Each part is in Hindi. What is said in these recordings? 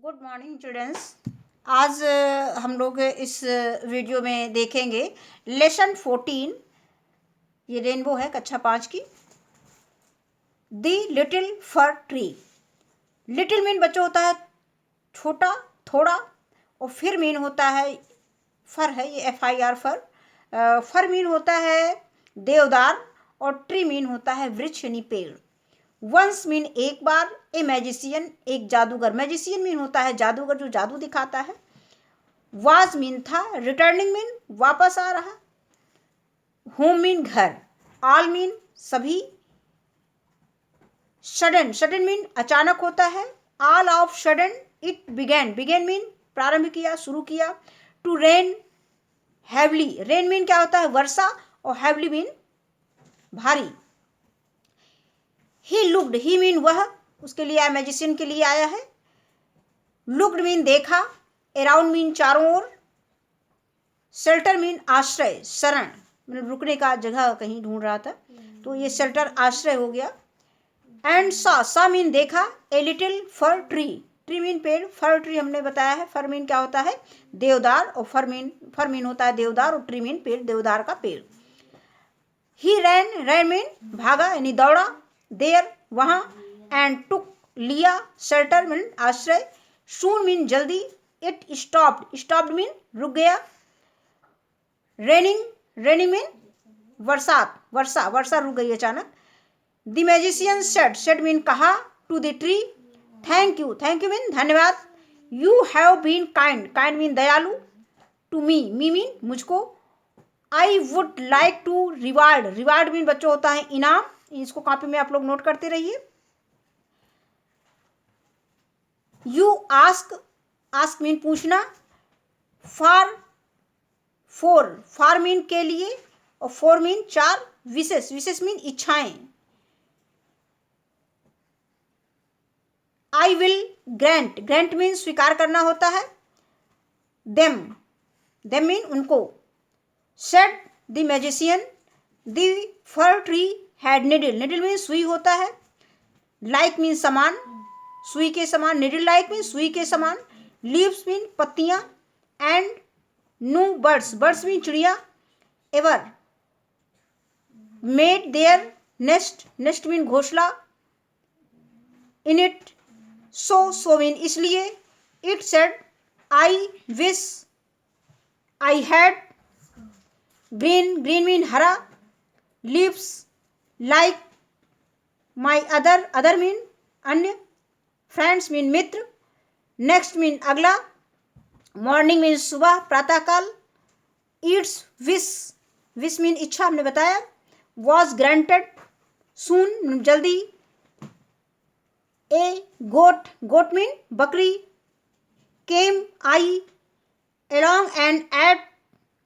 Good morning children's. आज हम लोग इस वीडियो में देखेंगे लेसन 14। ये रेनबो है कक्षा 5 की। The little fir tree. Little mean बच्चों होता है छोटा, थोड़ा, और फिर मीन होता है फर है, ये FIR फर। फर मीन होता है देवदार, और ट्री मीन होता है वृक्ष यानी पेड़। वंस मीन एक बार, ए मैजिशियन एक जादूगर। मैजिशियन मीन होता है जादूगर जो जादू दिखाता है। वाज मीन था, रिटर्निंग मीन वापस आ रहा, होम मीन घर, ऑल मीन सभी, सडन सडन मीन अचानक होता है, all of sudden it began, began mean प्रारंभ किया, शुरू किया। To rain heavily, rain mean क्या होता है वर्षा, और हैवली मीन भारी। ही लुक्ड, ही मीन वह, उसके लिए मैजिशियन के लिए आया है। लुक्ड मीन देखा, अराउंड मीन चारों ओर, शेल्टर मीन आश्रय, शरण मतलब रुकने का जगह कहीं ढूंढ रहा था, तो ये शेल्टर आश्रय हो गया। एंड सा मीन देखा, a little fir tree, tree mean पेड़, फर ट्री हमने बताया है। फर मीन क्या होता है देवदार, और फर मीन होता है देवदार, और ट्री मीन पेड़, देवदार का पेड़। ही रैन, रैन मीन भागा यानी दौड़ा, देर वहां, एंड टुक लिया, शेल्टर मीन आश्रय, सून मीन जल्दी, इट स्टॉप्ड, स्टॉप्ड मीन रुक गया। रेनिंग, रेनिंग मीन बरसात, वर्षा, वर्षा रुक गई अचानक। The magician said, said mean कहा, to the tree, thank you, thank you mean धन्यवाद। You have been kind, kind mean दयालु, टू मी, मी मीन मुझको। I would like to reward, reward mean बच्चों होता है इनाम, इसको कॉपी में आप लोग नोट करते रहिए। यू आस्क, आस्क मीन पूछना, फॉर, फोर, फॉर मीन के लिए, और फोर मीन चार, विशेष, विशेष मीन इच्छाएं। I will grant, grant mean स्वीकार करना होता है। देम, देम मीन उनको। Said the magician, the fir tree had needle, needle mean सुई होता है। लाइक मीन समान, सुई के समान, निडल लाइक मीन सुई के समान। लीव्स मीन पत्तियां, and no birds, birds mean चिड़िया, ever made their nest, nest mean घोंसला, इन इट, सो मीन इसलिए। It said, I wish I had green, green mean हरा, leaves like my other, other mean अन्य, फ्रेंड्स मीन मित्र, नेक्स्ट मीन अगला, मॉर्निंग मीन सुबह, प्रातःकाल। ईट्स विश, विश मीन इच्छा हमने बताया। वॉज ग्रांटेड सून जल्दी। ए गोट, गोट मीन बकरी। केम आई, along and at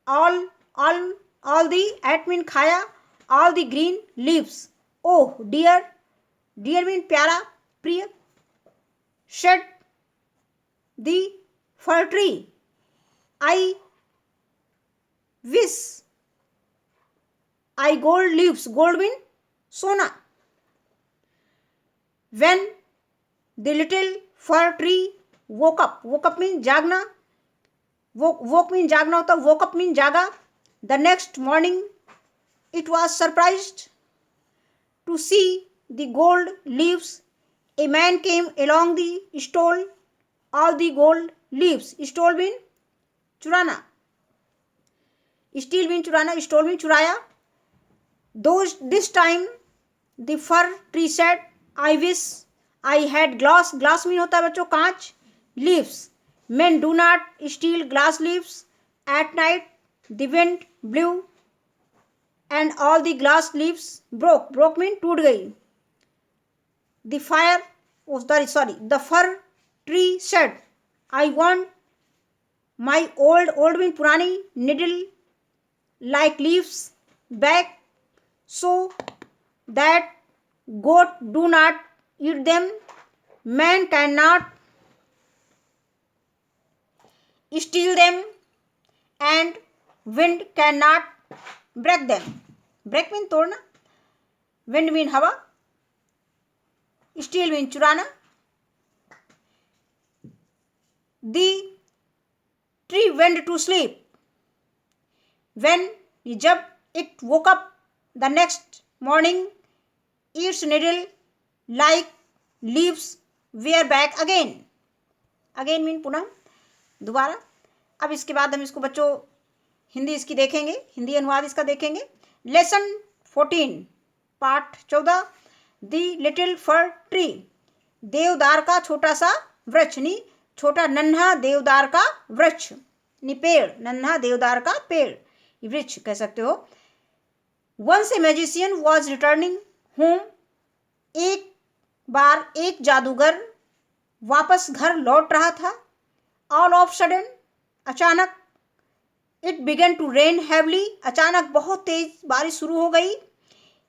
all the, at mean खाया, all the green leaves। oh dear, dear mean प्यारा, प्रिय। shed the fir tree, I wish I gold leaves, gold mean सोना। when the little fir tree woke up, woke up mean जागना, वोक मीन जागना होता, वोक अप मीन जागा। The next morning it was surprised to see the gold leaves. A man came along the stole all the gold leaves, stole mean चुराना, स्टील मीन चुराना, स्टोल मीन चुराया। This time the fir tree said, I wish I had glass, glass mean होता है बच्चों कांच, leaves, men do not steal glass leaves at night. The wind blew and all the glass leaves broke, broke mean टूट गई। the fire, oh sorry, the fir tree said, I want my old, old mean पुरानी, needle like leaves back so that goat do not eat them, man cannot steal them, and wind cannot break them। break mean तोड़ना, wind मीन हवा, steal मीन चुराना। The tree went to sleep when, जब it woke up the next morning its needle like leaves where back again. Again mean पुनः, दोबारा। अब इसके बाद हम इसको बच्चों हिंदी इसकी देखेंगे, हिंदी अनुवाद इसका देखेंगे। लेसन 14 पाठ 14 द लिटिल फर ट्री, देवदार का छोटा सा वृक्ष, नी छोटा नन्हा देवदार का वृक्ष, नी पेड़, नन्हा देवदार का पेड़, वृक्ष कह सकते हो। Once a magician was returning home, एक बार एक जादूगर वापस घर लौट रहा था। ऑल ऑफ सडन, अचानक, it began to rain heavily, अचानक बहुत तेज बारिश शुरू हो गई।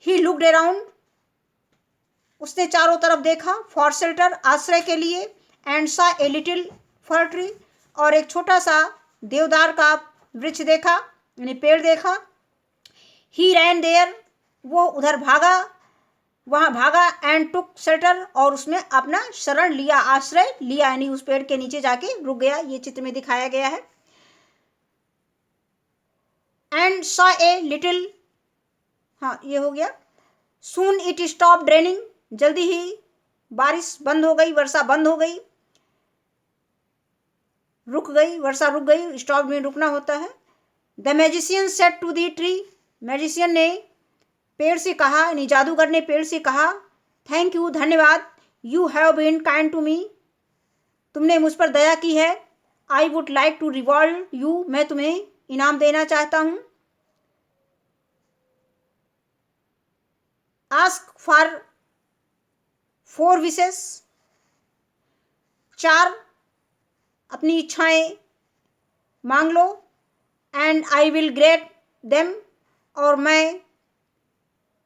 ही लुक्ड अराउंड, उसने चारों तरफ देखा। फॉर शेल्टर, आश्रय के लिए। एंड सा ए लिटिल फर ट्री, और एक छोटा सा देवदार का वृक्ष देखा, यानी पेड़ देखा। ही रैन देयर, वो उधर भागा, वहाँ भागा। एंड टुक शेल्टर, और उसने अपना शरण लिया, आश्रय लिया, यानी उस पेड़ के नीचे जाके रुक गया। ये चित्र में दिखाया गया है। एंड सॉ ए लिटिल, हाँ ये हो गया। सून इट स्टॉप रेनिंग, जल्दी ही बारिश बंद हो गई, वर्षा बंद हो गई, रुक गई, वर्षा रुक गई। स्टॉप में रुकना होता है। The magician said to the tree, magician ने पेड़ से कहा, यानी जादूगर ने पेड़ से कहा, थैंक यू, धन्यवाद। You have been kind to me, तुमने मुझ पर दया की है। I would like to reward you, मैं तुम्हें इनाम देना चाहता हूँ। आस्क फॉर 4 विशेस, 4 अपनी इच्छाएं मांग लो। And I will great them, और मैं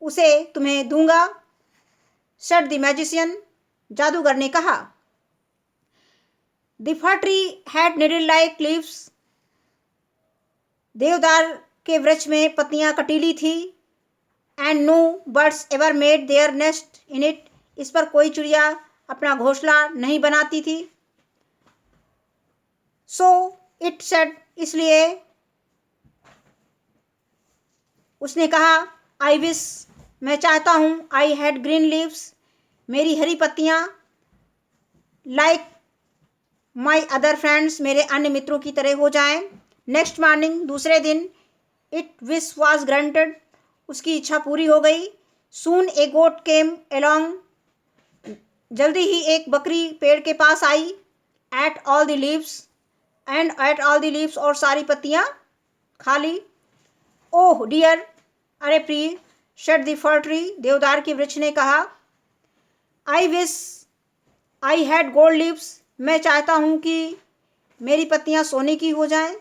उसे तुम्हें दूंगा। सेड द मैजिशियन, जादूगर ने कहा। The fir tree had needle like leaves, देवदार के वृक्ष में पत्तियां कटीली थी। And no birds ever made their nest in it, इस पर कोई चिड़िया अपना घोंसला नहीं बनाती थी। सो इट सेड, इसलिए उसने कहा, आई विश, मैं चाहता हूँ, आई हैड ग्रीन लीव्स, मेरी हरी पत्तियाँ, लाइक माई अदर फ्रेंड्स, मेरे अन्य मित्रों की तरह हो जाएं। नेक्स्ट मॉर्निंग, दूसरे दिन, इट विश वॉज ग्रांटेड, उसकी इच्छा पूरी हो गई। सून ए गोट केम एलोंग, जल्दी ही एक बकरी पेड़ के पास आई। Ate all the leaves, and ate all the leaves, और सारी पत्तियाँ खा ली। ओह डियर, अरे प्रिय, सेड द फर ट्री, देवदार के वृक्ष ने कहा। आई wish I had gold leaves, मैं चाहता हूँ कि मेरी पत्तियाँ सोने की हो जाएं,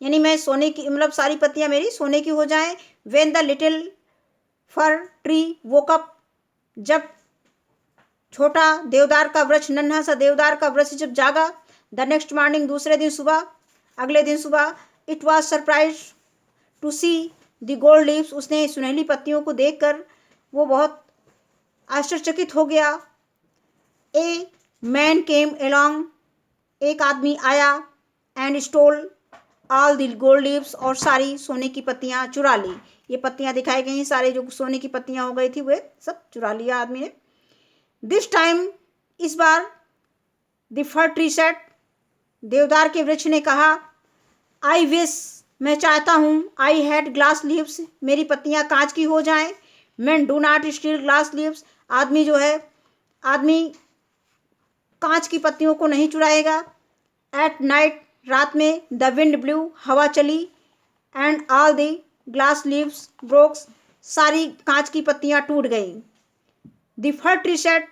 यानी मैं सोने की, मतलब सारी पत्तियाँ मेरी सोने की हो जाएं। When the little fir tree woke up, जब छोटा देवदार का वृक्ष, नन्हा सा देवदार का वृक्ष जब जागा। द नेक्स्ट मॉर्निंग, दूसरे दिन सुबह, अगले दिन सुबह। It was surprise to see the gold leaves, उसने सुनहली पत्तियों को देखकर वो बहुत आश्चर्यचकित हो गया। ए मैन केम एलोंग, एक आदमी आया। And stall all the gold leaves, और सारी सोने की पत्तियाँ चुरा ली। ये पत्तियाँ दिखाई गई, सारे जो सोने की पत्तियाँ हो गई थी वे सब चुरा लिया आदमी ने। दिस टाइम, इस बार, द फर ट्री सेड, देवदार के वृक्ष ने कहा। आई विश, मैं चाहता हूँ, आई हैड ग्लास लीव्स, मेरी पत्तियाँ कांच की हो जाएं। Man do not steel glass leaves, आदमी जो है, आदमी कांच की पत्तियों को नहीं चुराएगा। एट नाइट, रात में, द विंड ब्लू, हवा चली। And all the glass leaves ब्रोक्स, सारी कांच की पत्तियां टूट गईं। द फर ट्री सेड,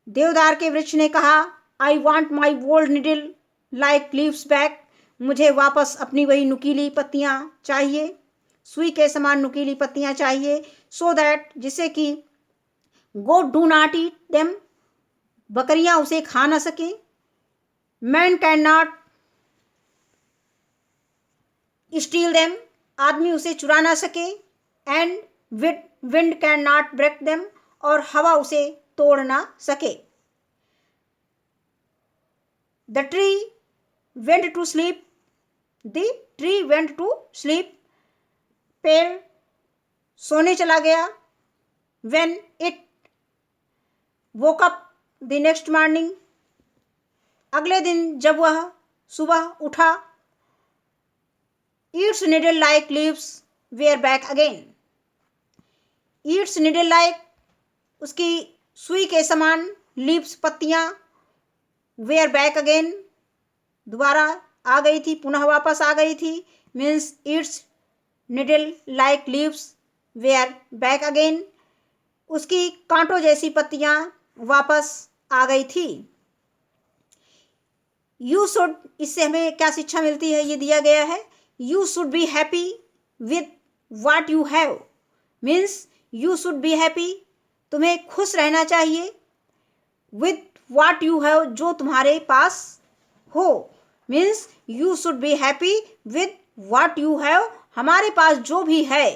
देवदार के वृक्ष ने कहा। I want my old needle like leaves back, मुझे वापस अपनी वही नुकीली पत्तियां चाहिए, सुई के समान नुकीली पत्तियां चाहिए। सो दैट, जिससे कि goat do not eat them, बकरियां उसे खा ना सकें। Man can not steal them, आदमी उसे चुरा ना सके। And wind can not break them, और हवा उसे तोड़ ना सके। The tree went to sleep, the tree went to sleep, पेड़ सोने चला गया। When it woke up the next morning, अगले दिन जब वह सुबह उठा। Its needle like leaves where back again, Yeats needle like उसकी सुई के समान, लीव्स पत्तियां, वेयर बैक अगेन दोबारा आ गई थी, पुनः वापस आ गई थी। Means it's needle like leaves where back again, उसकी कांटों जैसी पत्तियां वापस आ गई थी। यू शुड, इससे हमें क्या शिक्षा मिलती है, ये दिया गया है। You should be happy with what you have, means you should be happy, तुम्हें खुश रहना चाहिए, विथ वाट यू हैव, जो तुम्हारे पास हो। Means you should be happy with what you have, हमारे पास जो भी है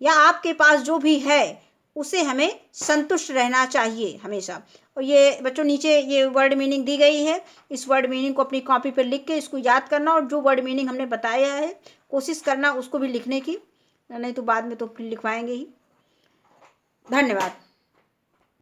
या आपके पास जो भी है उसे हमें संतुष्ट रहना चाहिए हमेशा। और ये बच्चों नीचे ये वर्ड मीनिंग दी गई है, इस वर्ड मीनिंग को अपनी कॉपी पर लिख के इसको याद करना, और जो वर्ड मीनिंग हमने बताया है कोशिश करना उसको भी लिखने की, नहीं तो बाद में तो फिर लिखवाएंगे ही। धन्यवाद।